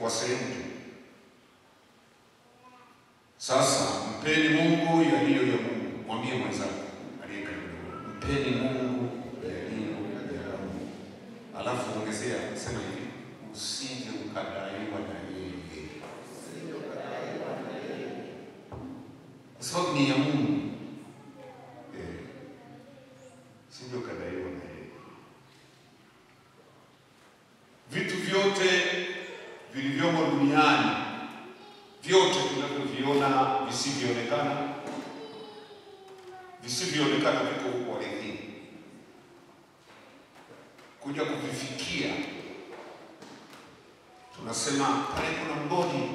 kwa sehemu. Sasa mpeni Mungu yaliyo ya Mungu. Mwambie mwenzako aliye karibu, mpeni Mungu yaliyo ya Mungu. Alafu ongezea sema hivi, usije ukadaiwa na yeye. Kwa sababu ni ya Mungu. Usije ukadaiwa na yeye. Vitu vyote vilivyomo duniani, vyote tunavyoviona visivyoonekana viko huko ardhini. Kuja kuvifikia, tunasema pale kuna mgodi,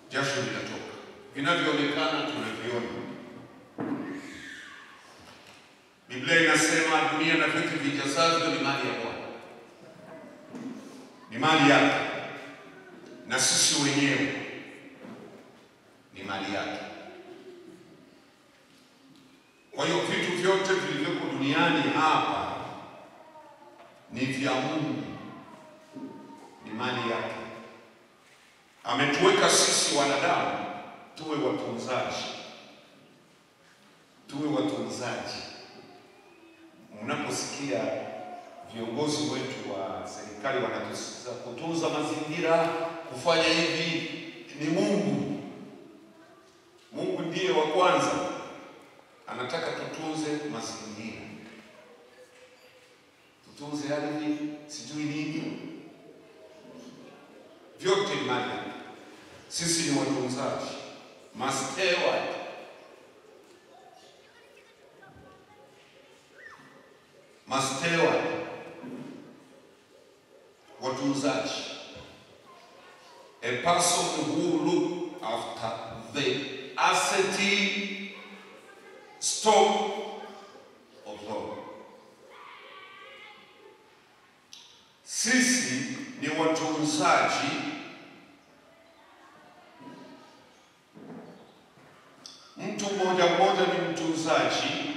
jasho linatoka. Vinavyoonekana tunaviona. Biblia inasema dunia na vitu vijazavyo ni mali ya Bwana, ni mali yake, na sisi wenyewe ni mali yake. Kwa hiyo vitu vyote vilivyoko duniani hapa ni vya Mungu, ni mali yake. Ametuweka sisi wanadamu tuwe watunzaji. Mnaposikia viongozi wetu wa serikali wanatusisitiza kutunza mazingira, kufanya hivi, ni Mungu. Mungu ndiye wa kwanza anataka tutunze mazingira, tutunze ardhi, sijui nini, vyote ni mali. Sisi ni watunzaji, masteward. Watunzaji. A person who look after the asset stock of God. Sisi ni watunzaji. Mtu mmoja ni mtunzaji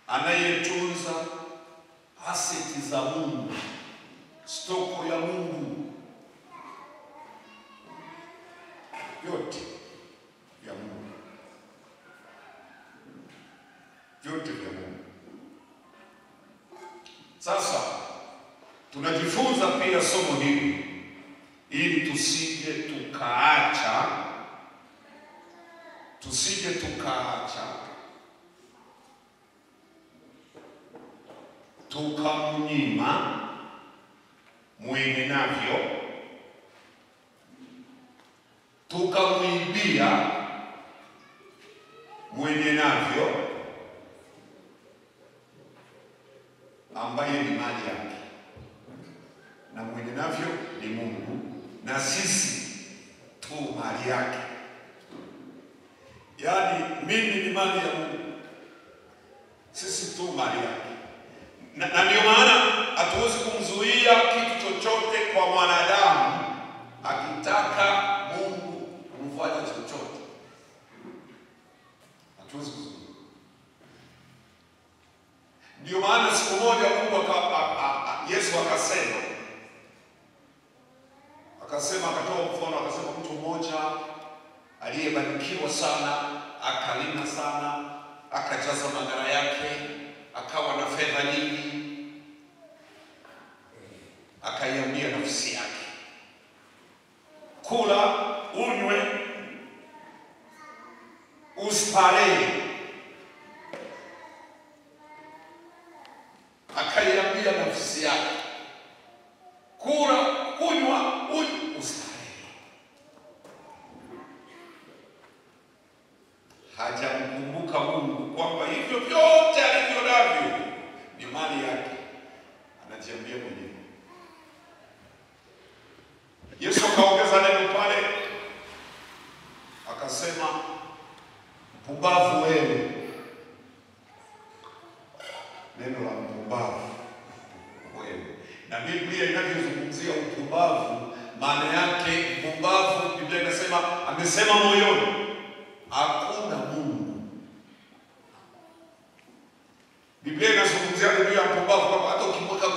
anayetunza aseti za Mungu, stoko ya Mungu, vyote vya Mungu, vyote vya Mungu. Sasa tunajifunza pia somo hili ili tusije tukaacha tukamnyima mwenye navyo, tukamwibia mwenye navyo, ambaye ni mali yake, na mwenye navyo ni Mungu, na sisi tu mali yake. Yaani mimi ni mali ya Mungu, sisi tu mali yake. Na ndio maana hatuwezi kumzuia kitu chochote kwa mwanadamu akitaka Mungu kumfanya chochote. Hatuwezi kuzuia. Ndio maana siku moja Mungu Yesu akatoa mfano, akasema mtu mmoja aliyebarikiwa sana, akalima sana, akajaza magara yake, akawa na fedha nyingi, akaiambia nafsi yake, kula, unywe, ustarehe. Akaiambia nafsi yake, kula, kunywa, ustarehe. Hajamkumbuka Mungu kwamba hivyo vyote alivyo navyo ni mali yake. Anajiambia mwenyewe. Yesu akaongeza neno pale, akasema, mpumbavu wewe. Neno la mpumbavu wewe. Na Biblia inavyozungumzia upumbavu, maana yake mpumbavu, Biblia inasema, amesema moyoni, hakuna Mungu. Biblia inazungumzia juu ya mpumbavu kwamba hata ukimweka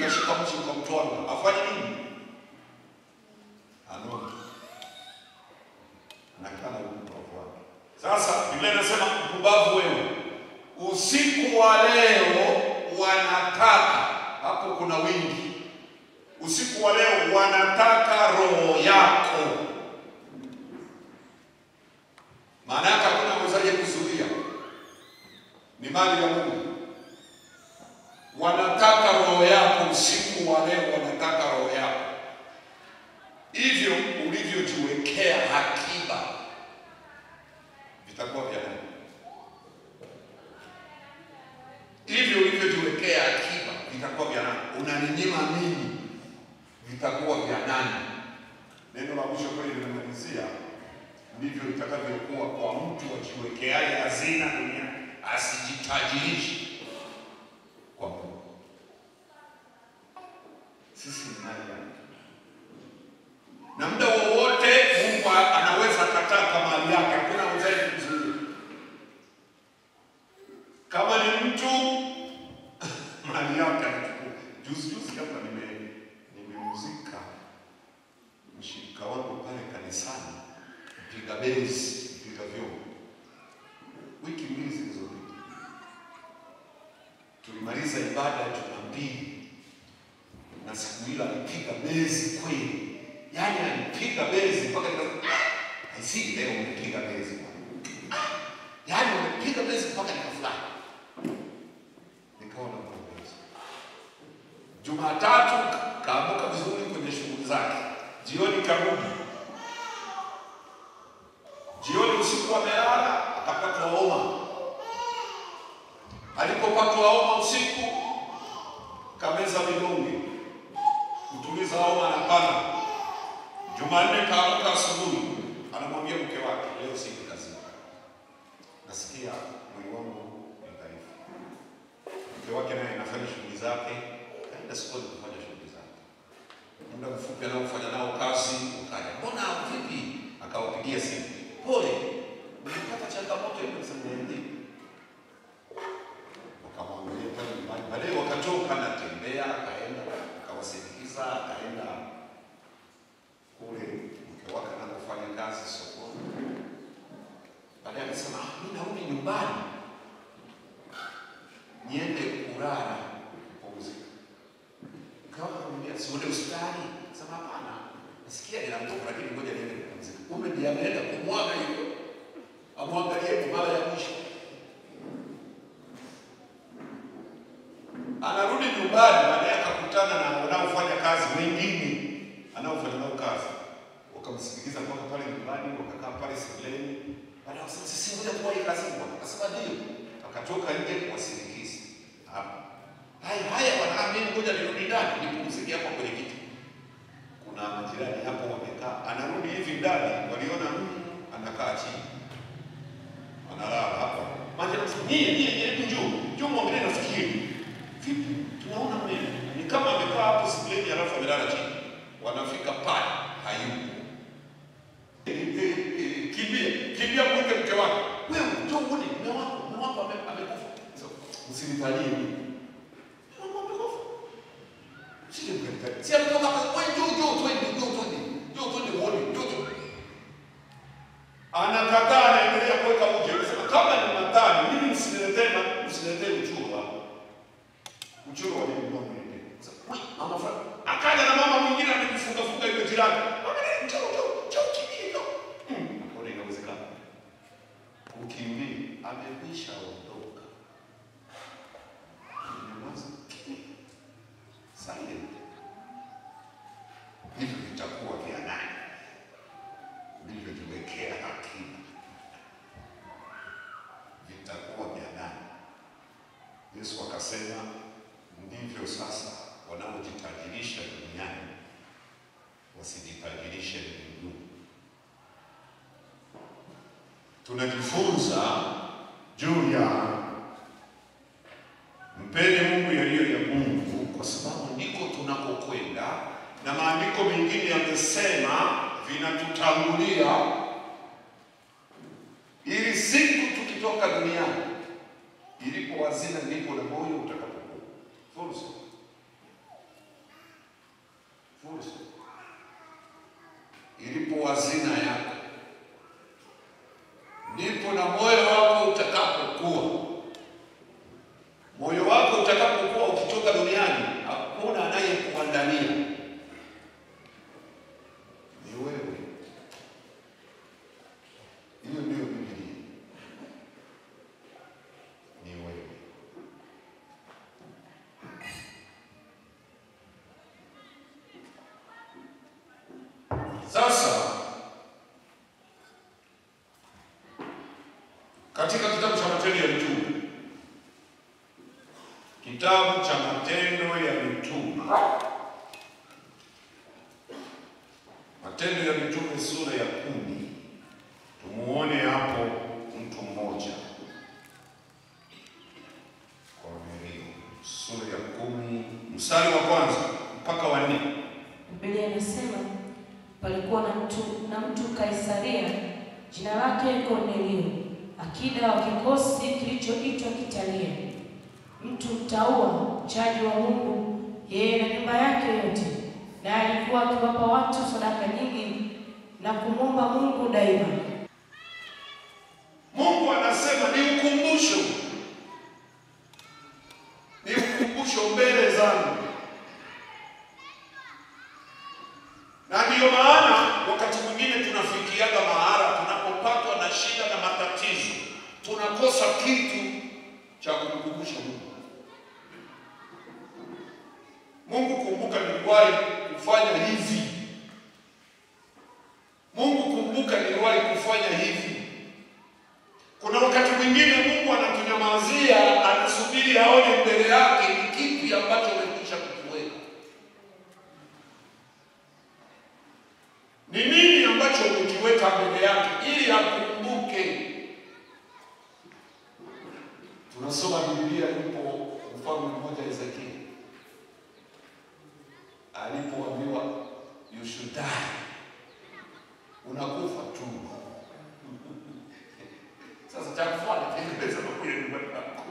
kashika mchi ukamtoa, afanye nini? Ano. Anakana upumbavu wake. Sasa Biblia inasema mpumbavu wewe, usiku wa leo wanataka, hapo kuna wingi. Usiku wa leo wanataka roho yako. Maana yake hakuna mwezaje kuzuia. Ni mali ya Mungu. Wanataka roho yako usiku wa leo, wanataka roho yako. Hivyo ulivyojiwekea akiba vitakuwa vya nani? Hivyo ulivyojiwekea akiba vitakuwa vya nani? Unaninyima mimi, vitakuwa vya nani? Neno la mwisho kweli linamalizia, ndivyo itakavyokuwa kwa mtu ajiwekeaye hazina duniani, asijitajirishe kwa Mungu. Sisi ni nani ya mtu? Na muda wowote Mungu anaweza kataka mali yake, hakuna mzazi kuzuia. Kama ni mtu mali yake anachukua. Juzi hapa nimemuzika mshirika wangu pale kanisani, mpiga bezi, mpiga vyombo. Wiki mbili zilizopita tulimaliza ibada ya Jumapili, na siku ile alipiga bezi kweli. Yaani alipiga bezi mpaka si leo umepiga bezi. Yaani umepiga bezi mpaka nikafurahi. Nikaona bezi. Jumatatu kaamuka vizuri kwenye shughuli zake. Jioni karudi. Jioni usiku amelala, akapata homa. Alipopatwa homa usiku, kameza vidonge kutuliza homa na pana. Jumanne kaamka asubuhi, anamwambia mke wake, leo siko kazini, nasikia mwili wangu ni dhaifu. Mke wake naye anafanya shughuli zake, kaenda sokoni kufanya shughuli zake. Muda mfupi anaofanya nao kazi ukaja, mbona vipi? Akawapigia simu, pole, nimepata changamoto hiyo. Nisamwambie, wakamwangalia pale nyumbani. Baadaye wakatoka, natembea, akaenda akawasindikiza, akaenda kule mke wake anapofanya kazi sokoni. Baadaye akasema, mimi narudi nyumbani niende kulala kupumzika. Mke wake akamwambia, si uende hospitali? Sema hapana, nasikia ninamtoka lakini ngoja niende kupumzika. Kumbe ndiye ameenda kumwaga hivyo, amwangalie mara ya mwisho. Anarudi nyumbani, baadaye akakutana na wanaofanya kazi wengine, anaofanya nao kazi. Wakamsikiliza mpaka pale nyumbani, wakakaa pale sebuleni. Baadaye wakasema, sisi ngoja tuwahi kazini. Akasema ndio. Akatoka nje kuwasindikiza. Haya bwana, mimi ngoja nirudi ndani nipumzike hapo kwenye kiti. Kuna majirani hapo wamekaa. Anarudi hivi ndani, waliona anakaa chini. Analala hapo. Majirani wanasema, "Ni njoo muangalie nafikiri." Vipi? Tunaona mimi ni kama amekaa hapo sebuleni alafu amelala chini. Wanafika pale, hayupo. Kimbia mwite mke wako. Wewe njoo uone mume wako amekufa. Usinitalie mimi. Mume wako amekufa. Sije mkataka. Si ametoka hapo, wewe njoo twende uone. Anakataa, anaendelea kuweka mke. Anasema kama ni matani, mimi msiniletee uchuro hapo. Uchuro wa nini mwangu nini? Sasa mama fulani akaja na mama mwingine amejifunga hiyo jirani. Njoo kimbia. Hapo inawezekana. Ukimbia amekwisha ondoka. Nyamaza. Silent. Hivyo vitakuwa vya nani? Ulivyojiwekea akiba. Vitakuwa vya nani? Yesu akasema, ndivyo sasa wanaojitajirisha duniani wasijitajirishe mbinguni. Tunajifunza juu ya mpende Mungu yaliyo ya Mungu, kwa sababu ndiko tunakokwenda, na maandiko mengine yamesema vinatutangulia ili siku tukitoka duniani, ilipo hazina ndipo na moyo utakapokuwa. Fursa. ndipo hazina yako, ndipo na moyo wako utakapokuwa. Moyo wako utakapokuwa ukitoka duniani, hakuna anayekuandalia, ni wewe. Hiyo ndio Biblia, ni wewe. Sasa katika kitabu cha Matendo ya Mitume, kitabu cha Matendo ya Mitume, Matendo ya Mitume sura ya 10, tumuone hapo mtu mmoja. Kornelio, sura ya 10 mstari wa kwanza mpaka wa 4. Biblia inasema, palikuwa na mtu Kaisaria, jina lake Kornelio, akida wa kikosi kilichoitwa Kitalia, mtu mtaua, mchaji wa Mungu, yeye na nyumba yake yote, na alikuwa akiwapa watu sadaka nyingi na kumwomba Mungu daima. Mungu anasema ni ukumbusho mbele zangu. Na ndiyo maana wakati mwingine tunafikiaga mahala tunapopatwa na shida na matatizo, tunakosa kitu cha kumkumbusha Mungu. Mungu, kumbuka niliwahi kufanya hivi. Mungu, kumbuka niliwahi kufanya hivi. Kuna wakati mwingine Mungu anatunyamazia, anasubiri aone mbele yake ni kipi ambacho amekwisha kukiweka. Ni nini ambacho umekiweka mbele yake ili akumbuke. Tunasoma Biblia, yupo mfalme mmoja Hezekia, alipoambiwa you should die, unakufa tu. Sasa cha kufanya tengeneza mambo ya nyumba yako,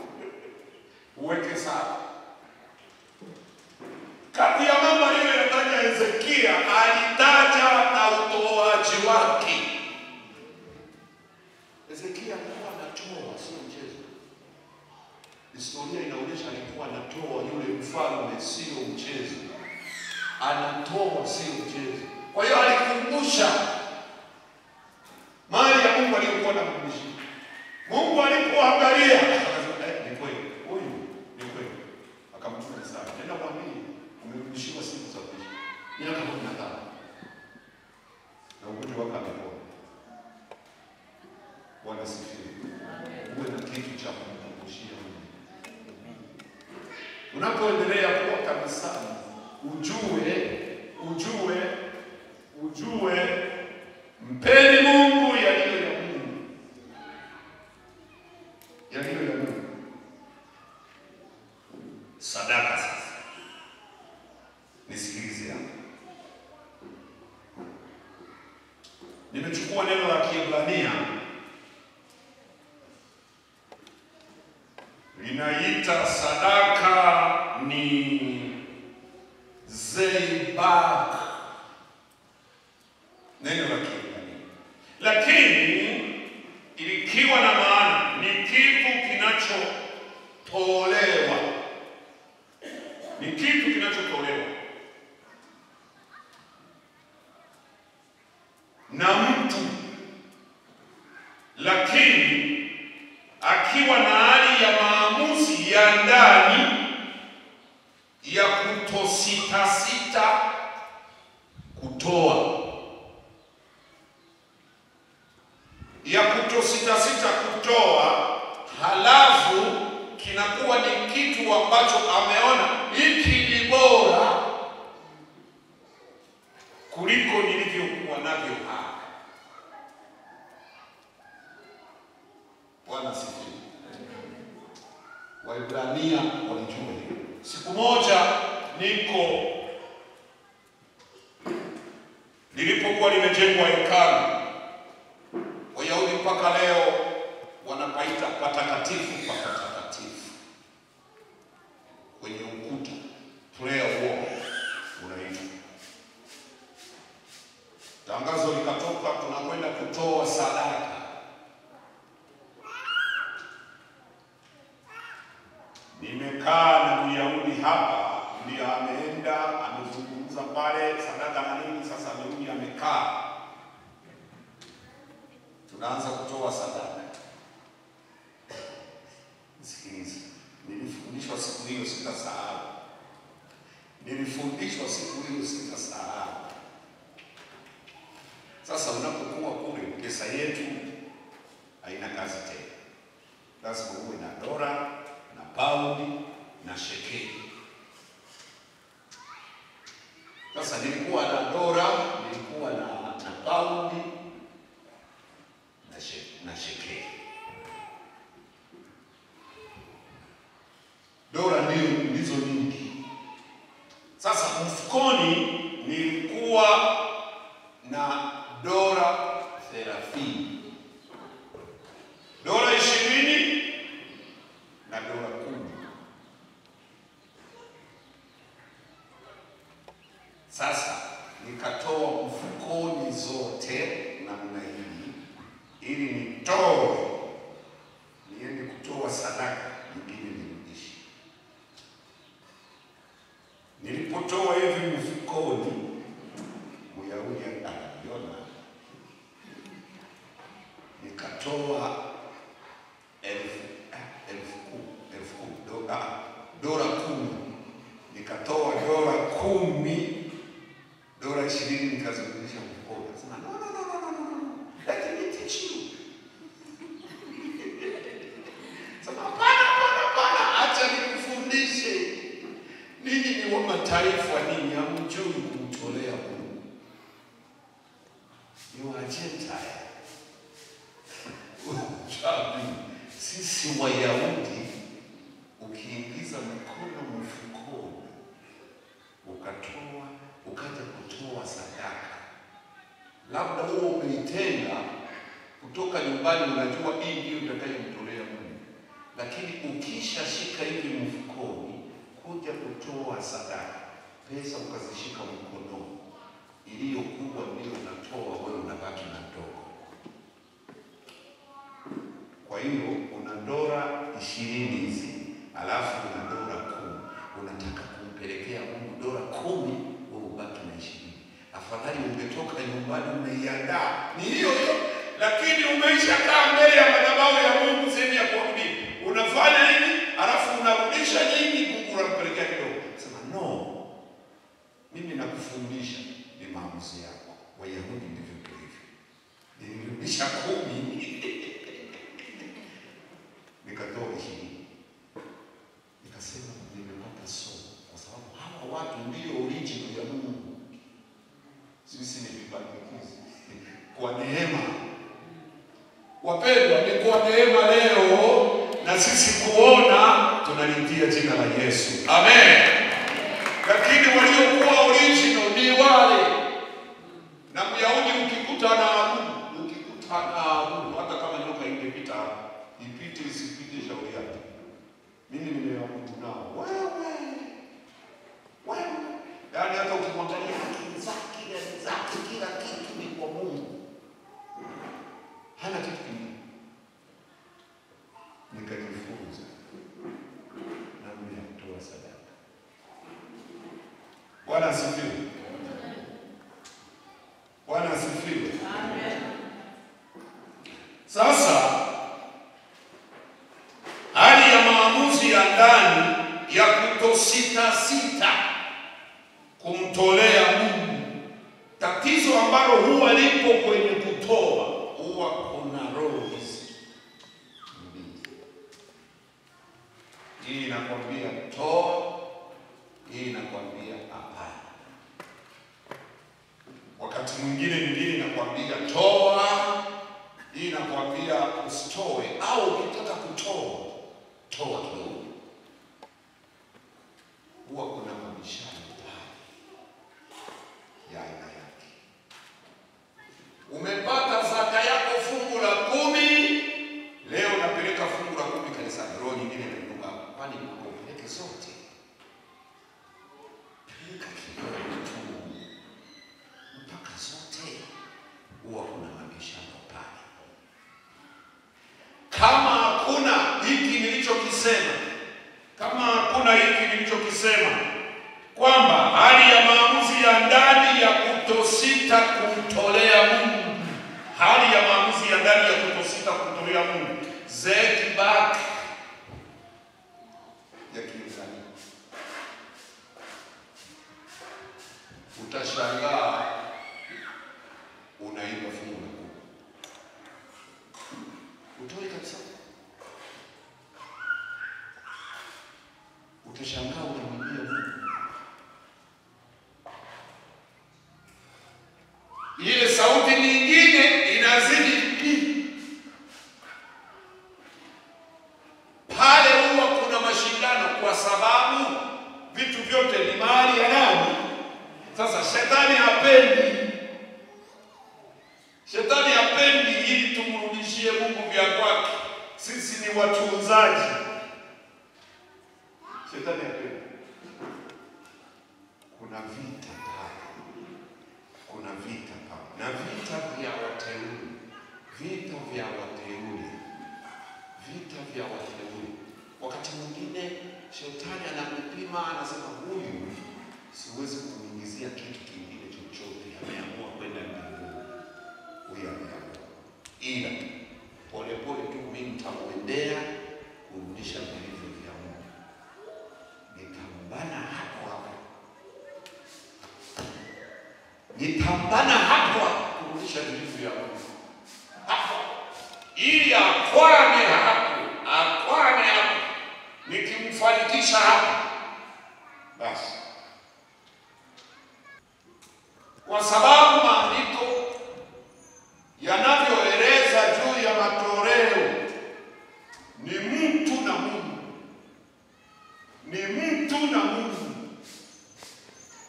uweke sawa. Kati ya mambo aliyoyataja Hezekia, alitaja na utoaji wake. Hezekia alikuwa anatoa, sio mchezo. Historia inaonyesha alikuwa anatoa, yule mfalme sio mchezo. Anatoa sio mchezo. Kwa hiyo alikumbusha mali ya Mungu aliyokuwa anamrudishia. Mungu alipoangalia akasema, ni kweli, huyu ni kweli. Akamtuma sana. Nenda mwambie umerudishiwa siku za kuishi. Miaka 15. Na ugonjwa wako amepona. Bwana sifiwe. Uwe na kitu cha kumkumbushia Mungu. Unapoendelea kuwa kanisani, ujue mpeni Mungu yaliyo ya Mungu. Yaliyo ya Mungu. Sadaka sasa. Nisikilize hapa. Nimechukua neno la Kiebrania linaita sadaka ni zeibak, neno la Kiebrania, lakini ilikiwa na maana ni kitu kinachotolewa, ni kitu kinachotolewa na mtu, lakini akiwa na hali ya maamuzi ya ndani ya kutositasita kutoa, halafu kinakuwa ni kitu ambacho ameona hiki ni bora kuliko nilivyokuwa navyo hapa. Bwana sifiwe. Waebrania walijua hiyo. Siku moja nilipokuwa limejengwa hekalu, Wayahudi mpaka leo wanapaita patakatifu patakatifu, kwenye ukuta prayer wall unaitwa. Tangazo likatoka Nimekaa na Myahudi hapa, ndio ameenda amezungumza pale sadaka na nini. Sasa amerudi amekaa, tunaanza kutoa sadaka. Sikiliza, nilifundishwa siku hiyo sitasahau. Nilifundishwa siku hiyo sitasahau. Sasa unapokuwa kule, pesa yetu haina kazi tena. Lazima uwe na dola na paundi na shekeli. Sasa nilikuwa na dola, nilikuwa na paundi na shekeli. Dola ndizo nyingi. Sasa mfukoni nilikuwa na dola 30, dola 20 na dola 10. Sasa nikatoa mfukoni zote namna hii ili nitoe niende kutoa sadaka nyingine nirudishe. Nilipotoa hivi mfukoni, Myahudi akaniona, nikatoa dola 10, nikatoa dola 10, dola 20 nikazungusha mfukoni. Nasema no, let me teach you. Sema hapana, acha nikufundishe. Ninyi ni wa mataifa, ninyi hamjui kumtolea Mungu. You are Gentile. Sisi Wayahudi, ukiingiza mkono mfukoni ukaja kutoa sadaka, labda wewe umeitenga kutoka nyumbani, unajua hii ndio utakayomtolea Mungu, lakini ukishashika hivi mfukoni kuja kutoa sadaka, pesa ukazishika mkono, iliyo kubwa ndio unatoa, wewe unabaki na ndogo. Kwa hiyo una dola 20 hizi, alafu una dola 10. Unataka kumpelekea Mungu dola 10, wewe ubaki na 20. Afadhali ungetoka nyumbani umeiandaa, ni hiyo hiyo, lakini umeisha kaa mbele ya madhabahu ya Mungu sehemu ya kuabudia. Unafanya hivi, alafu unarudisha nyingi, Mungu anampelekea kidogo. Sema no. Mimi nakufundisha, ni maamuzi yako. Wayahudi ndivyo hivyo. Nilirudisha 10. Nikatoa 20. Nikasema nimepata somo, kwa sababu hawa watu ndio original ya Mungu. Sisi ni vibandikizi. Kwa neema. Wapendwa, ni kwa neema leo na sisi kuona tunalitia jina la Yesu. Amen. Lakini waliokuwa original ni wale. Na Myahudi ukikuta na hata kama nyoka ingepita, ipite isipite shauri yake. Mimi nimeabudu nao. Wewe. Yaani hata ukimwangalia zake kila kitu ni kwa Mungu. Hana kitu kingine. Nikajifunza namna ya kutoa sadaka. Bwana asifiwe. Bwana asifiwe. Amen. Sasa hali ya maamuzi ya ndani ya kutosita kumtolea Mungu. Tatizo ambalo huwa lipo kwenye kutoa, huwa kuna roho hizi mbili. Hii inakwambia toa, hii inakwambia hapana. Wakati mwingine inakwambia toa, hii inakwambia usitoe, au ukitaka kutoa, toa kidogo. Huwa kuna mabishano ya aina yake. Umepata zaka yako fungu la 10, leo unapeleka fungu la 10 kanisani, roho nyingine inainuka, kwani upeleke zote? Peleka kidogo tu mpaka zote. Huwa kuna mabishano pale. Kama hiki nilichokisema, kwamba hali ya maamuzi ya ndani ya kutosita kumtolea Mungu, hali ya maamuzi ya ndani ya kutosita kumtolea Mungu, Zekbak ya kiinzani. Utashangaa unaimba fungu la kumi, utoe kabisa. Utashangaa unamwambia Mungu, ile sauti nyingine inazidi pale. Huwa kuna mashindano, kwa sababu vitu vyote ni mali ya nani? Sasa shetani hapendi, shetani hapendi ili tumrudishie Mungu vya kwake. Sisi ni watunzaji. Shetani hapendi. Kuna vita pale, kuna vita pale, na vita vya wateule, vita vya wateule, vita vya wateule. Wakati mwingine shetani anakupima, anasema huyu siwezi kumwingizia kitu kingine chochote, ameamua kwenda mbinguni, huyu ameamua, ila polepole tu mimi nitamwendea kurudisha vilivyo vya Mungu. Nitambana hapo hapo, nitambana hapo kurudisha vilivyo vya Mungu hapo, ili akwame hapo, akwame hapo. Nikimfanikisha hapo, basi, kwa sababu maandiko yanavyoeleza juu ya matoleo ni mtu na Mungu, ni mtu na Mungu.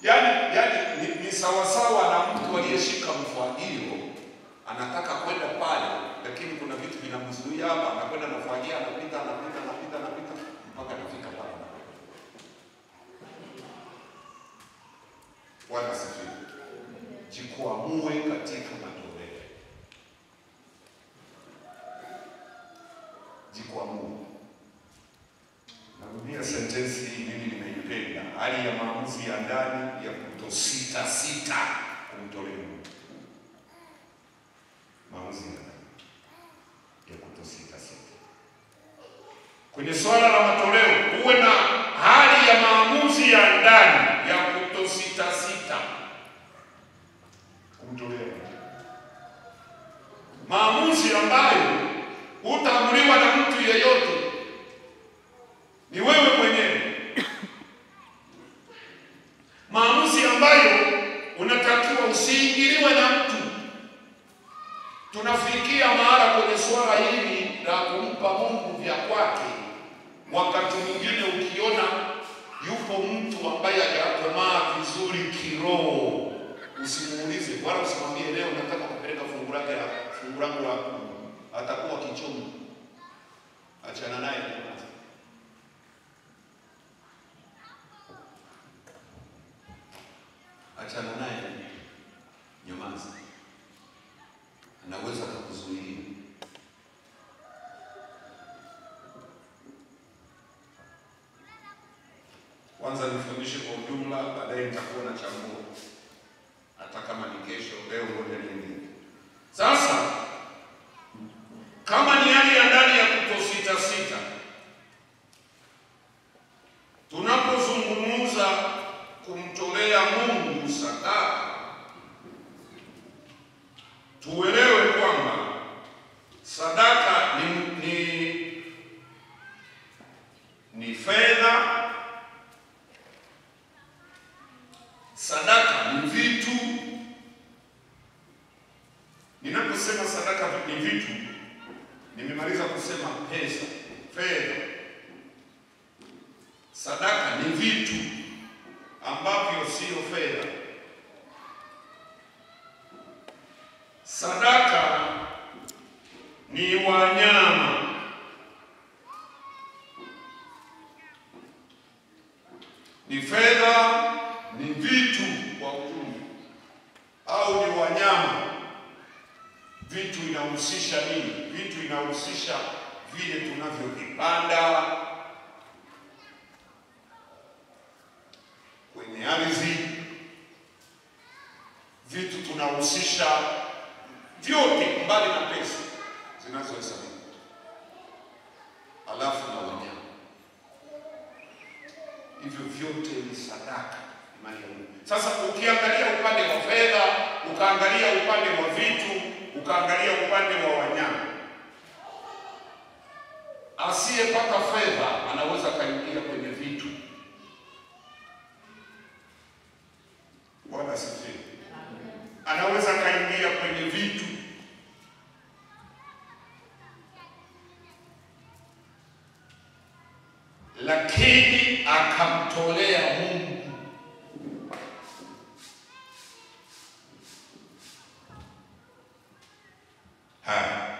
Yani ni sawasawa na mtu aliyeshika mfagio, anataka kwenda pale, lakini kuna vitu vinamzuia hapa, anakwenda na mfagio, anapita mpaka anafika pale. Bwana asifiwe. Jikwamue katika matoleo, jikwamue. Narudia sentensi hii, mimi nimeipenda. Hali ya maamuzi ya ndani ya kutosita kumtolea Mungu. Maamuzi ya ndani ya kutosita. Kwenye swala la matoleo, uwe na hali ya maamuzi ya ndani ya kutosita kumtolea Mungu. Maamuzi ambayo hutaamuliwa na mtu yeyote, ni wewe mwenyewe. Maamuzi ambayo unatakiwa usiingiliwe na mtu. Tunafikia mahala kwenye swala hili la kumpa Mungu vya kwake, wakati mwingine ukiona yupo mtu ambaye hajakomaa vizuri kiroho, usimuulize wala usimwambie leo nataka kupeleka fungu langu la kumi. Atakuwa kichomi. Achana naye. Achana naye, nyamaza. Anaweza kukuzuia. Kwanza nifundishe kwa ujumla, baadaye nitakuwa na chambua. Hata kama ni kesho, leo ngoja niende. Sasa kama ni hali ya ndani ya kutosita, tunapozungumza kumtolea Mungu sadaka, tuelewe kwamba sadaka ni fedha. Sadaka ni vitu. Ninaposema sadaka ni vitu, nimemaliza kusema pesa, fedha. Sadaka ni vitu ambavyo sio fedha. Sadaka ni wanyama. Ni fedha, ni vitu kwa ujumla, au ni wanyama. Vitu inahusisha nini? Vitu inahusisha vile tunavyovipanda, kwenye ardhi, vitu tunahusisha vyote mbali na pesa zinazohesabika, alafu na wanyama. Hivyo vyote ni sadaka, imani ya Mungu. Sasa ukiangalia upande wa fedha, ukaangalia upande wa vitu, ukaangalia upande wa wanyama, asiyepata fedha anaweza kaingia kwenye vitu. Bwana asifiwe. Anaweza kaingia kwenye vitu. Lakini akamtolea Mungu. Haya,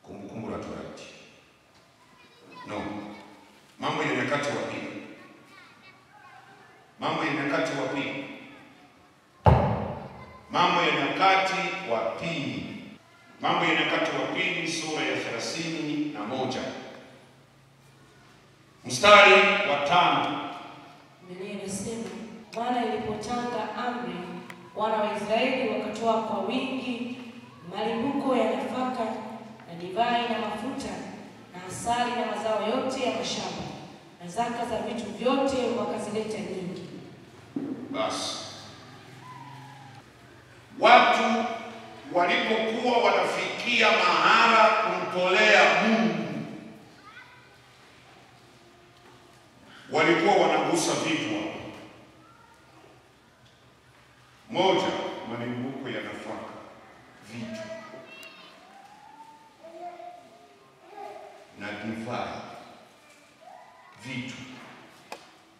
Kumbukumbu la Torati. No, Mambo ya Nyakati wa Pili. Mambo ya Nyakati wa Pili. Mambo ya Nyakati wa Pili. Mambo ya Nyakati wa Pili sura ya 31 mstari wa 5. Biblia inasema, Bwana ilipotanga amri, wana wa Israeli wakatoa kwa wingi malimbuko ya nafaka na divai na mafuta na asali na mazao yote ya mashamba na zaka za vitu vyote wakazileta nyingi. Basi watu walipokuwa wanafikia mahala kumtolea Mungu, walikuwa wanagusa vitu hapo. Moja, malimbuko ya nafaka, vitu na divai, vitu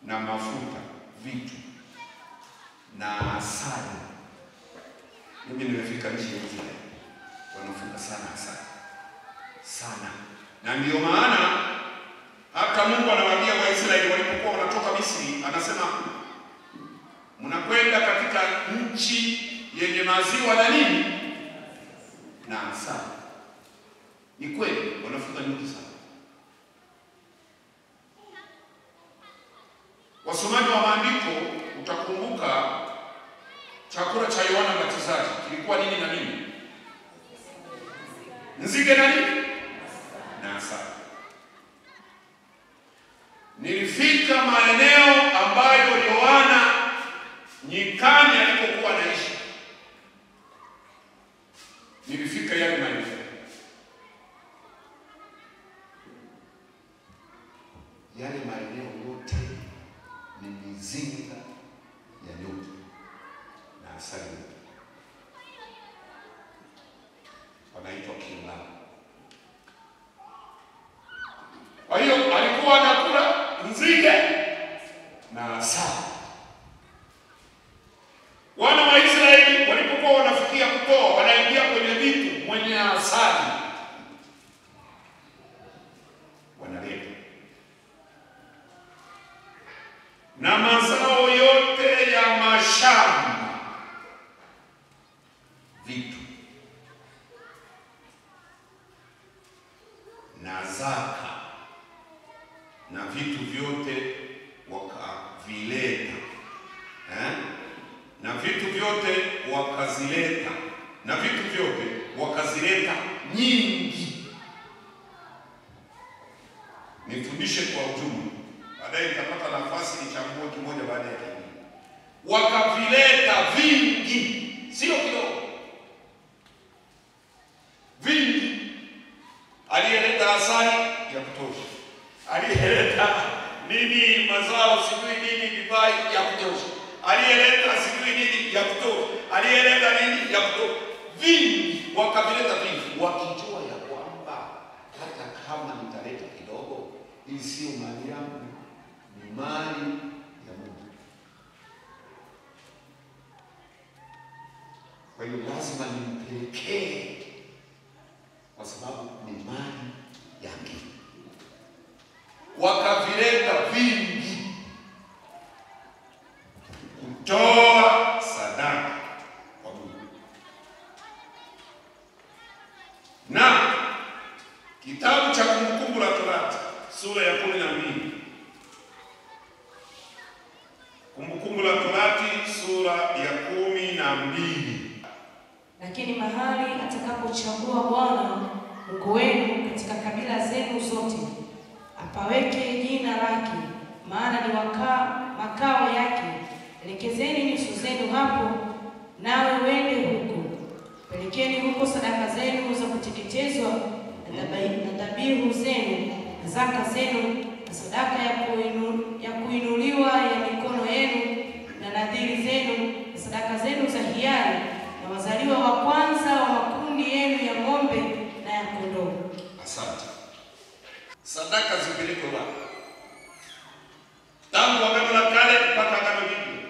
na mafuta, vitu na asali. Mimi nimefika nchi ya Israeli, wanafunga sana asali sana, na ndio maana hata Mungu anawaambia Waisraeli walipokuwa wanatoka Misri, anasema mnakwenda katika nchi yenye maziwa na nini na asali. Ni kweli wanafunga nyingi sana. Wasomaji wa maandiko, utakumbuka chakula cha Yohana Mbatizaji kilikuwa nini na nini? Nzige na nini? Na asali. Nilifika maeneo ambayo Yohana nyikani alipokuwa anaishi. Nilifika yale maeneo. Yale maeneo yote ni mizinga ya nyuki na asali. Wanaitwa kila. Kwa hiyo alikuwa anakula nzige na asali. Wana wa Israeli walipokuwa wanafikia kutoa, wanaingia kwenye vitu mwenye asali, wanaleta na mazao yote ya mashamba, vitu na zaka na vitu vyote wakavileta, na vitu vyote wakazileta, na vitu vyote wakazileta nyingi. Nifundishe kwa ujumla, baadaye nitapata nafasi nichambue kimoja baada ya kingine. Wakavileta vingi, sio kidogo, vingi. Aliyeleta asali ya kutosha, aliyeleta nini mazao sijui nini divai ya kutosha, aliyeleta sijui nini ya kutosha, aliyeleta nini ya kutosha, vingi. Wakavileta vingi, wakijua ya kwamba hata kama nitaleta kidogo, hii sio mali yangu, ni mali ya Mungu. Kwa hiyo lazima nimpelekee, kwa sababu ni mali yake. Wakavileta vingi kutoa sadaka kwa Mungu. Na kitabu cha Kumbukumbu la Torati sura ya 12 Lakini mahali atakapochagua Bwana Mungu wenu katika kabila zenu zote, apaweke jina lake, maana ni makao yake, elekezeni nyuso zenu hapo, nawe wende huko. Pelekeni huko sadaka zenu za kuteketezwa na dhabihu zenu na zaka zenu na sadaka ya kuinuliwa ya mikono yenu na nadhiri zenu na sadaka zenu za hiari na wazaliwa wa kwanza wa makundi yenu ya ng'ombe na ya kondoo. Asante. Sadaka zipelekwe wapi? Tangu Agano la Kale mpaka Agano Jipya.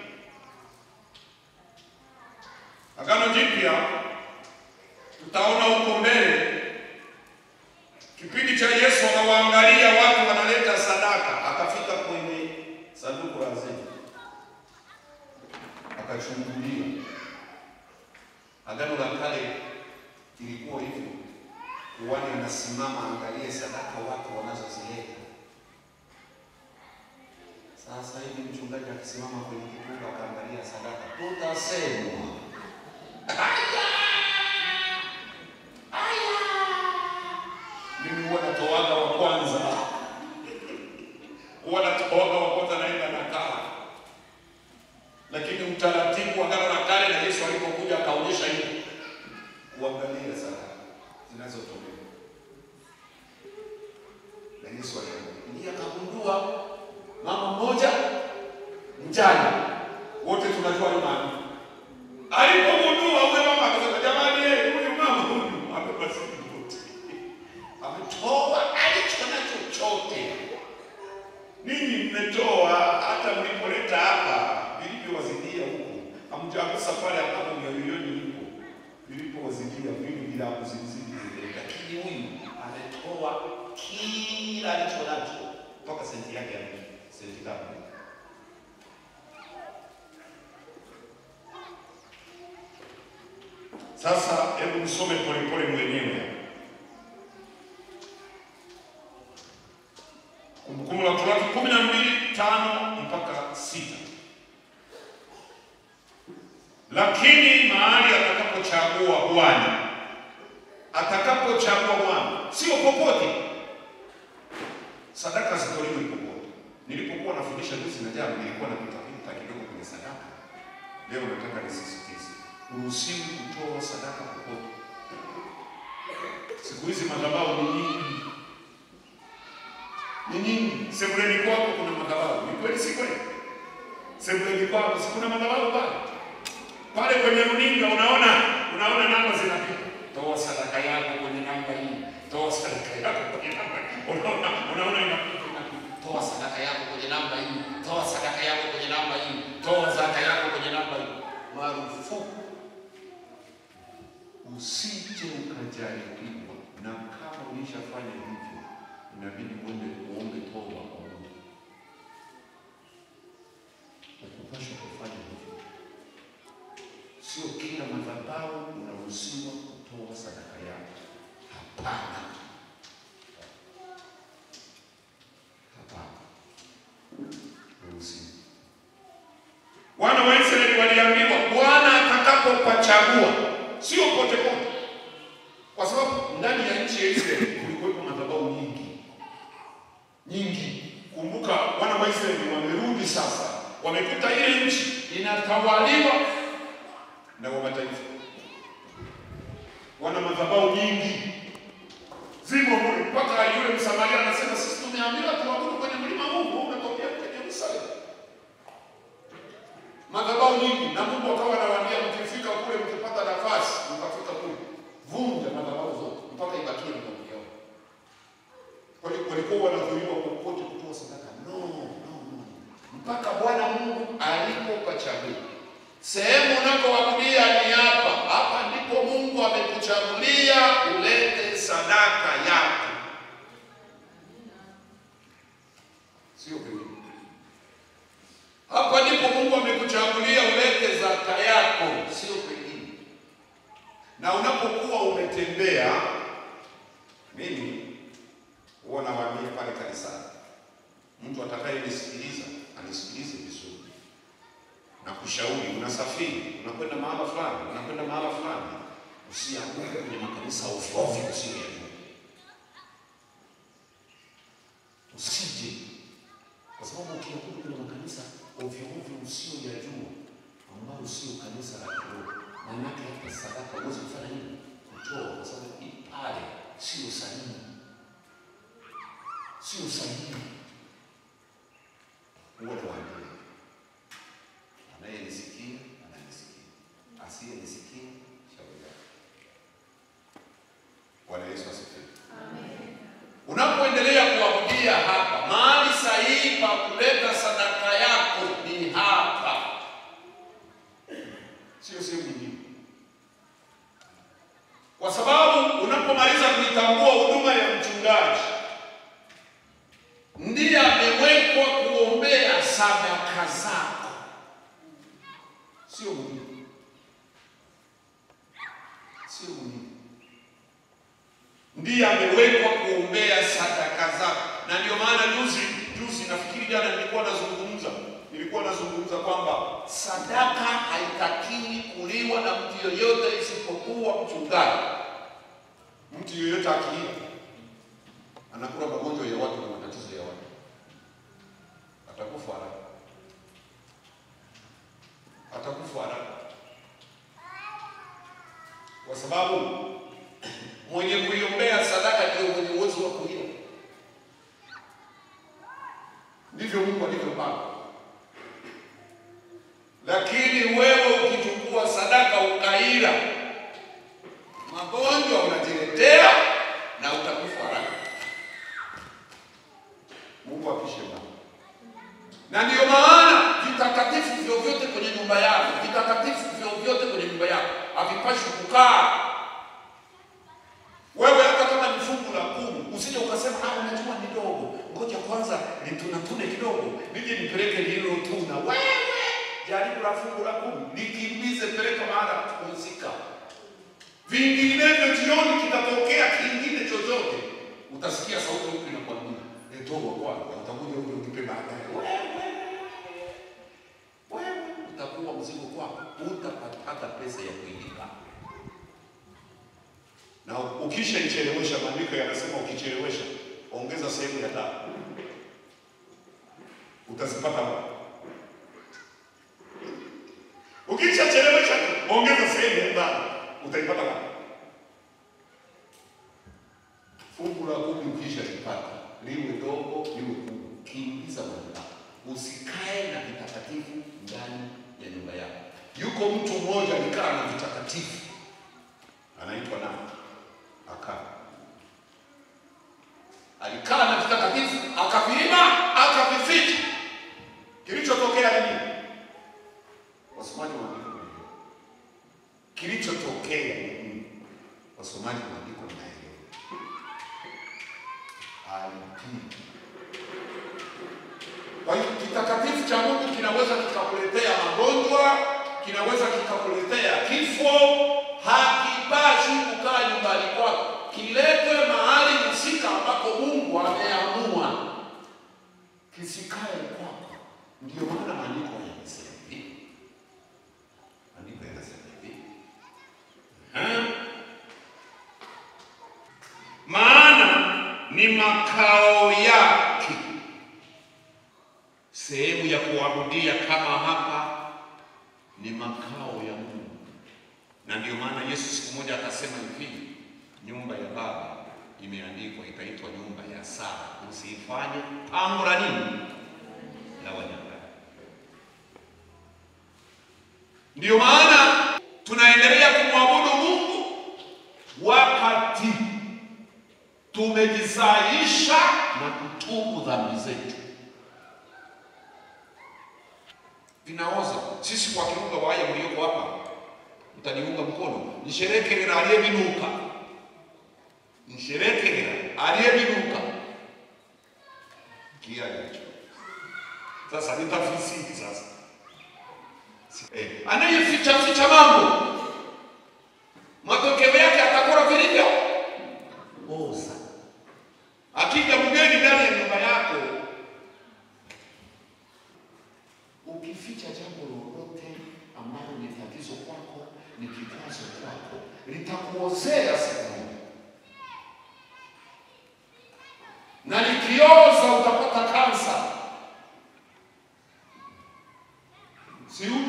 Agano Jipya tutaona huko mbele, kipindi cha Yesu anawaangalia watu wanaleta sadaka, akafika kwenye sanduku la hazina, akachungulia. Agano la Kale ilikuwa hivyo, kuhani anasimama angalie sadaka watu wanazozileta. Sasa hivi mchungaji akisimama kwenye kifunga akaangalia sadaka, tutasemwa mimi huwa natoaga wa kwanza, naenda na kala. Lakini utaratibu wa Agano la Kale na Yesu alipokuja akaonyesha hiyo, kuangalia sadaka zinazotolewa. Na Yesu aliangalia akagundua mama mmoja mjane, wote tunajua hiyo maana. Alipogundua huyo mama akasema, jamani, huyu mama huyu amepata yote, ametoa alichona chochote. Ninyi mmetoa, hata mlipoleta hapa vilivyowazidia huko, hamjagusa pale ambapo mioyoni ipo, vilipowazidia vile bila kuzizidi. Lakini huyu ametoa kila alichonacho mpaka senti yake ya mwisho, senti tano. Sasa hebu nisome polepole mwenyewe. Kumbukumbu la Torati 12:5 mpaka 6. Lakini mahali atakapochagua Bwana, sio popote. Sadaka zitolewe popote. Nilipokuwa nafundisha juzi na jana, nilikuwa napita kidogo kwenye sadaka. Leo nataka nisisitize, uruhusiwi kutoa sadaka popote. Siku hizi madhabahu ni nyingi. Sebuleni kwako kuna madhabahu. Ni kweli si kweli? Sebuleni kwako si kuna madhabahu pale? Pale kwenye runinga unaona namba zinapita. Toa sadaka yako kwenye namba hii. Toa sadaka yako kwenye namba hii. Unaona inapita. Toa sadaka yako kwenye namba hii. Toa sadaka yako kwenye namba hii. Toa zaka yako kwenye namba hii. Marufuku. Usije ukajaribiwa, na kama ulishafanya hivyo inabidi uombe toba kwa Mungu. Ukupaswa kufanya hivyo. Sio kila madhabahu unaruhusiwa kutoa sadaka yako. Hapana. Uruhusiwa. Wana wa Israeli waliambiwa Bwana atakapopachagua, sio pote pote. Kwa sababu ndani ya nchi ya Israeli kulikuwa madhabahu nyingi. Kumbuka wana wa Israeli wamerudi sasa, wamekuta ile nchi inatawaliwa na wa mataifa. Wana madhabahu nyingi. Zimo mule mpaka yule Msamaria anasema, sisi tumeambiwa tuabudu kwenye mlima huu, umetokea kwenye Yerusalemu. Madhabahu nyingi, na Mungu akawa anawaambia, mkifika kule mkipata nafasi mtafuta kule, vunja madhabahu zote mpaka ibakie mmoja wao. Kwa hiyo walikuwa wanazuiwa popote kutoa sadaka. No. Mpaka Bwana Mungu alipopachagua. Sehemu unakoabudia ni hapa. Hapa ndipo Mungu amekuchagulia ulete sadaka yako. Sio kweli. Hapa ndipo Mungu amekuchagulia ulete zaka yako, sio kweli. Na unapokuwa umetembea, mimi huwa nawaambia pale kanisani, mtu atakayenisikiliza anisikilize vizuri. Na kushauri, unasafiri, unakwenda mahala fulani, Usianguke kwenye makanisa ovyo usiyojua. Usije. Kwa sababu ukianguka kwenye makanisa ovyo usiyojua ambayo sio kanisa la kiroho, maana hata sadaka huwezi kufanya nini? Kutoa, kwa sababu pale sio sahihi. Sio sahihi. Uwe tuambie. Anayenisikia, ananisikia. Asiyenisikia, shauri yake. Bwana Yesu asifiwe. Amen. Unapoendelea kuabudia hapa, mahali sahihi pa kuleta sadaka yako ni hapa. Sio sehemu nyingine. Kwa sababu unapomaliza kuitambua huduma ya mchungaji, ndiye amewekwa kuombea sadaka zako. Sio mwingine. Sio mwingine. Ndiye amewekwa kuombea sadaka zako. Na ndio maana juzi nafikiri jana nilikuwa nazungumza kwamba sadaka haitakiwi kuliwa na mtu yoyote isipokuwa mchungaji. Mtu yoyote akila anakula magonjwa ya watu na matatizo ya watu, atakufa haraka. Atakufa haraka. Kwa sababu mwenye kuiombea sadaka ndio mwenye uwezo wa kuila. Ndivyo Mungu alivyopanga. Lakini wewe ukichukua sadaka ukaila, magonjwa unajiletea na utakufa haraka. Mungu apishe mbali. Na ndio maana vitakatifu vyovyote kwenye nyumba yako, havipashi kukaa. Wewe hata kama ni fungu la 10, usije ukasema unajua ni dogo, ngoja kwanza nitunatune kidogo, nije nipeleke hilo tuna. Wewe jaribu la fungu la 10, nikimbize peleka mahali kupumzika. Vinginevyo jioni kitatokea kingine chochote. Utasikia sauti huko inakwambia, "Nitoa kwanza, utakuja huko unipe baadaye." Wewe utakuwa mzigo kwako, utapata pesa ya kuilipa. Na ukishaichelewesha, maandiko yanasema ukichelewesha, ongeza sehemu ya 5. Utazipata wapi? Ukishachelewesha, ongeza sehemu ya 5. Utaipata wapi? Fungu la 10 ukishalipata, liwe dogo, liwe kubwa, kimbiza Mungu. Usikae na vitakatifu ndani ya nyumba yako. Yuko mtu mmoja alikaa na vitakatifu. Anaitwa nani? Alikaa na vitakatifu, akaviima, akavificha. Kilichotokea nini? Wasomaji wa maandiko wanaelewa. Kilichotokea nini? Wasomaji wa maandiko wanaelewa. Alitii. Kwa hiyo kitakatifu cha Mungu kinaweza kikakuletea magonjwa, kinaweza kikakuletea kifo. Hakipashi kukaa nyumbani kwako. Kiletwe mahali husika ambako Mungu ameamua kisikae kwako. Ndio maana maandiko yanasema hivi. Maandiko yanasema hivi. Maana ni makao yake. Sehemu ya kuabudia kama hapa ni makao ya Mungu. Na ndio maana Yesu siku moja akasema hivi, nyumba ya Baba imeandikwa itaitwa nyumba ya sala, usifanye pango la nini? La wanyang'anyi. Ndio maana tunaendelea kumwabudu Mungu wakati tumejisaisha na kutubu dhambi zetu. Vinaoza. Sisi kwa Kirunga waya mlioko hapa, mtaniunga mkono. Nisherekera aliyebinuka. Nisherekera aliyebinuka. Kia hicho. Sasa nitafisiri sasa. Anayeficha mambo, matokeo yake atakula vilivyo oza. Akija mgeni ndani ya nyumba yako, ukificha jambo lolote ambalo ni tatizo kwako, ni kikwazo kwako,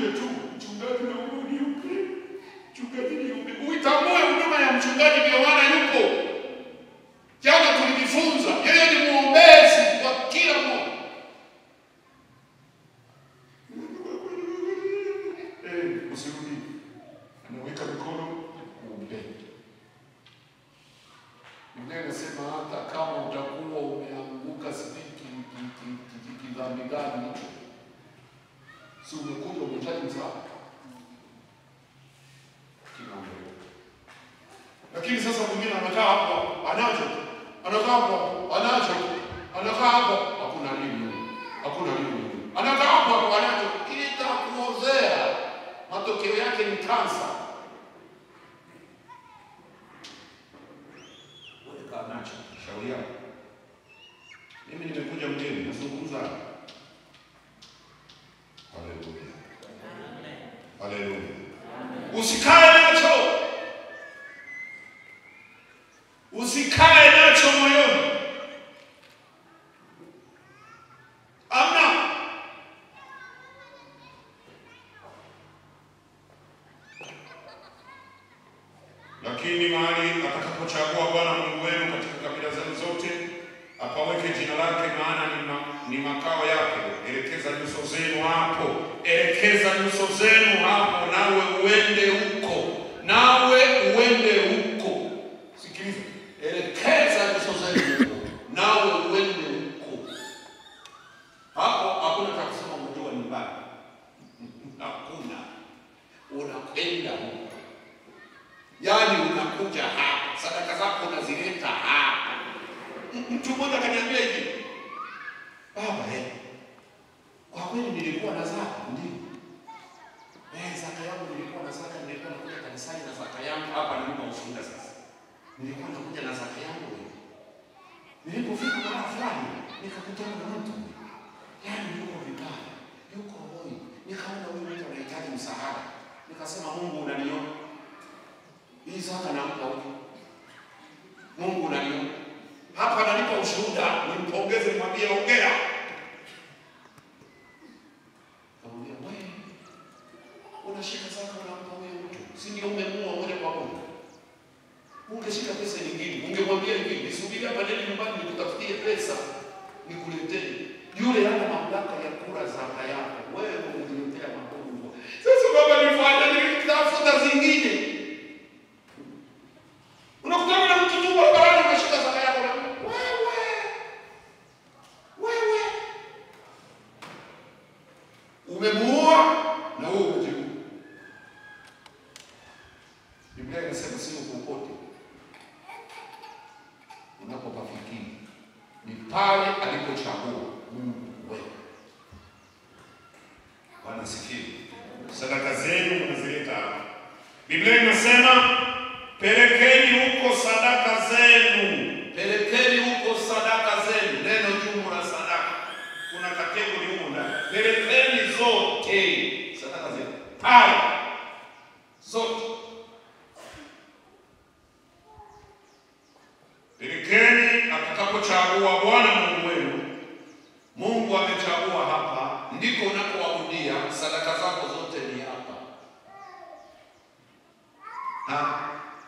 uje tu, mchungaji na wewe ni upi? Mchungaji ni upi? Uitambue huduma ya mchungaji ndio maana yupo. Jana tulijifunza, yeye ni muombezi wa kila mmoja. Usirudi. Anaweka mikono kuombe. Biblia inasema hata kama utakuwa umeanguka sipiki dhambi gani, si umekuja umehitaji msaada. Lakini sasa mwingine anakaa hapo, anacho. Anakaa hapo, anacho. Anakaa hapo, hakuna nini. Hakuna nini. Anakaa hapo, anacho. Kitakuozea. Matokeo yake ni kansa. Wewe kaa nacho, shauri yako. Mimi nimekuja mgeni, nazungumza. Haleluya. Haleluya. Usikae nacho. Usikae nacho moyoni. Amna. Lakini mahali atakapochagua Bwana Mungu wenu katika kabila zenu zote, apaweke jina lake, maana ni makao yake. Elekeza nyuso zenu hapo. Elekeza nyuso zenu hapo, nawe uende huko. Nawe uende huko. Sikiliza. Elekeza nyuso zenu huko. Nawe uende huko. Hapo hakuna cha kusema unajua ni mbaya. Hakuna. Unakwenda huko. Yaani unakuja hapa. Sadaka zako unazileta hapa. Mtu mmoja akaniambia hivi, baba kwa kweli nilikuwa na zaka, ndio. Zaka yangu nilikuwa na zaka, nilikuwa nakuja kanisani na zaka yangu hapa nilipo ushuhuda sasa. Nilikuwa nakuja na zaka yangu. Nilipofika kwa fulani, nikakutana na mtu. Yaani yuko vibaya, yuko hoi. Nikaona huyu mtu anahitaji msaada. Nikasema Mungu unaniona. Hii zaka nampa huko. Mungu unaniona. Hapa ananipa ushuhuda, nimpongeze, nimwambie ongea. Kamwambia wewe unashika zaka unampa huyo mtu. Si ndio umemuua moja kwa moja? Ungeshika pesa nyingine, ungemwambia hivi, nisubiri hapa ndani nyumbani nikutafutie pesa, nikuletee. Yule hana mamlaka ya kula zaka yako. Wewe unamletea magonjwa. Sasa baba nifanye nitafuta zingine. Unakutana na mtu tu barabarani unashika zaka yako na wewe umemuua na wewe umejibu. Biblia inasema sio popote unapopafikiri, ni pale alipochagua Mungu wewe. Bwana sifiwe. Sadaka zenu mnazileta hapa. Biblia inasema pelekeni huko sadaka zenu. Pelekeni huko sadaka zenu. Neno jumla sadaka. Kuna kategori huko ndani. Pelekeni zote sadaka zenu. Pale. Zote. Pelekeni atakapochagua Bwana Mungu wenu. Mungu amechagua hapa. Ndiko unakoabudia. Sadaka zako zote ni hapa.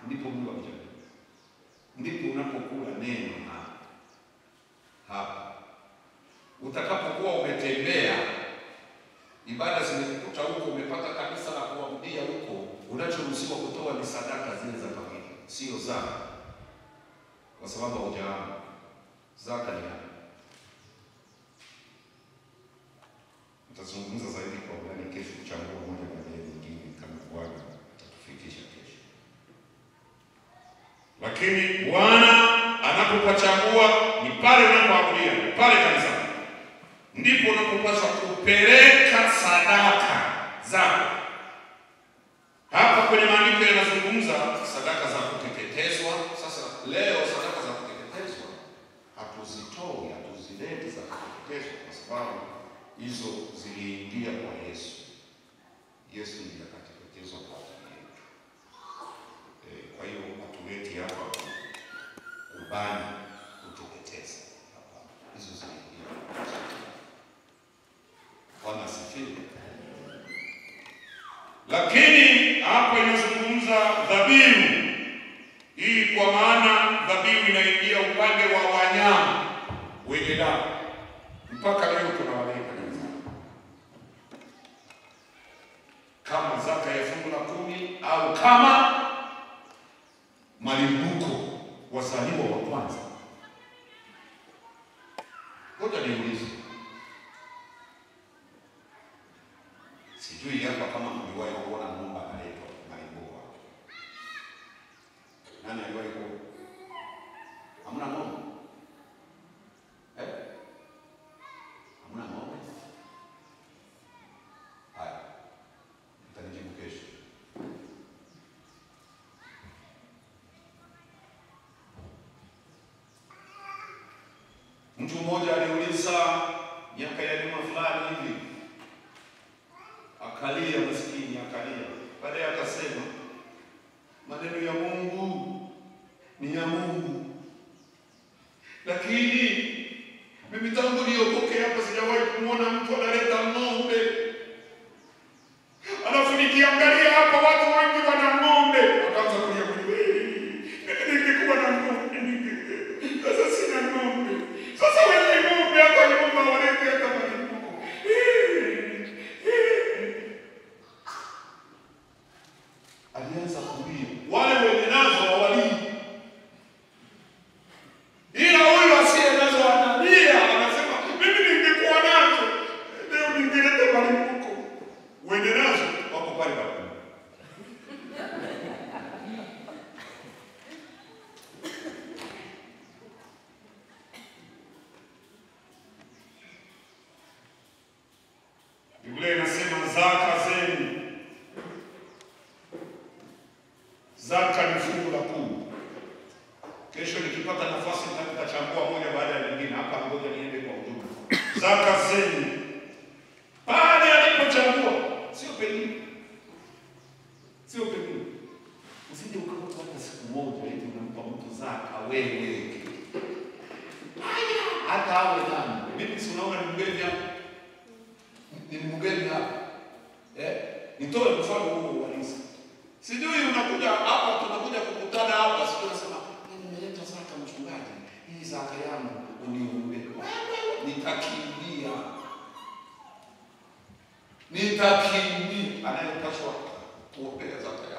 Ndipo Mungu amechagua. Ndipo unapokula neno hapa. Utakapokuwa umetembea, ibada zimekukuta huko, umepata kanisa la kuabudia huko, unachoruhusiwa kutoa ni sadaka zile za kawaida, sio zaka. Kwa sababu hujaama. Zaka ni hapa. Tutazungumza zaidi kwa undani kesho, kuchambua moja baada ya nyingine kama Bwana atatufikisha kesho. Lakini Bwana anapopachagua ni pale unapoabudia, ni pale kanisani. Ndipo unapopaswa kupeleka sadaka zako. Hapa kwenye maandiko yanazungumza sadaka za kuteketezwa. Sasa leo sadaka za kuteketezwa hatuzitoi, hatuzileti za kuteketezwa kwa sababu hizo ziliingia kwa Yesu. Yesu ndiye akateketezwa kwa ajili yetu. Kwa hiyo hatuleti hapa kubani kuteketeza. Hizo ziliingia. Bwana asifiwe. Lakini hapo inazungumza dhabihu hii, kwa maana dhabihu inaingia upande wa wanyama wenye damu. Mpaka leo tunawaleta kanisani kama zaka ya fungu la 10 au kama malimbuko wazaliwa wa kwanza. Ngoja niulize, sijui hapa kama mliwahi kuona ng'ombe anaitwa malimbuko. Nani aliwahi kuona? Hamna ng'ombe? Hamna ng'ombe? Haya, nitajibu kesho. Mtu mmoja aliuliza miaka ya nyuma fulani hivi, akalia, maskini akalia. Baadaye akasema maneno ya Mungu ni ya Mungu, lakini mimi tangu niokoke hapa sijawahi kumwona mtu analeta ng'ombe. Alafu nikiangalia hapa watu wengi wana ng'ombe. Akaanza kulia kweli, ningekuwa na ng'ombe. Sasa sina ng'ombe. Sasa wenye ng'ombe hapa nyumba walete hata malimbuko. Alianza kulia. Wale wenye nazo hawalii. Ila huyu asiye nazo analia, anasema mimi ningekuwa nazo leo ningeleta malimbuko. Wenye nazo wako pale pale. Biblia inasema zaka zenu. Zaka ni fungu la 10. Kesho nikipata nafasi nitachambua moja baada ya nyingine. Hapa ngoja niende kwa ujumla. Zaka zenu. Pale alipochambua, sio pengine. Sio pengine. Usije ukakuta hata siku moja eti unampa mtu zaka wewe. Hata awe nani. Mimi si unaona ni mgeni hapa. Ni mgeni hapa. Nitoe mfano huu wa kanisa. Sijui unakuja hapa, tunakuja kukutana hapa, sio unasema nimeleta zaka mchungaji, hii zaka yangu uniombe. Nitakimbia. Anayepaswa kuombea zaka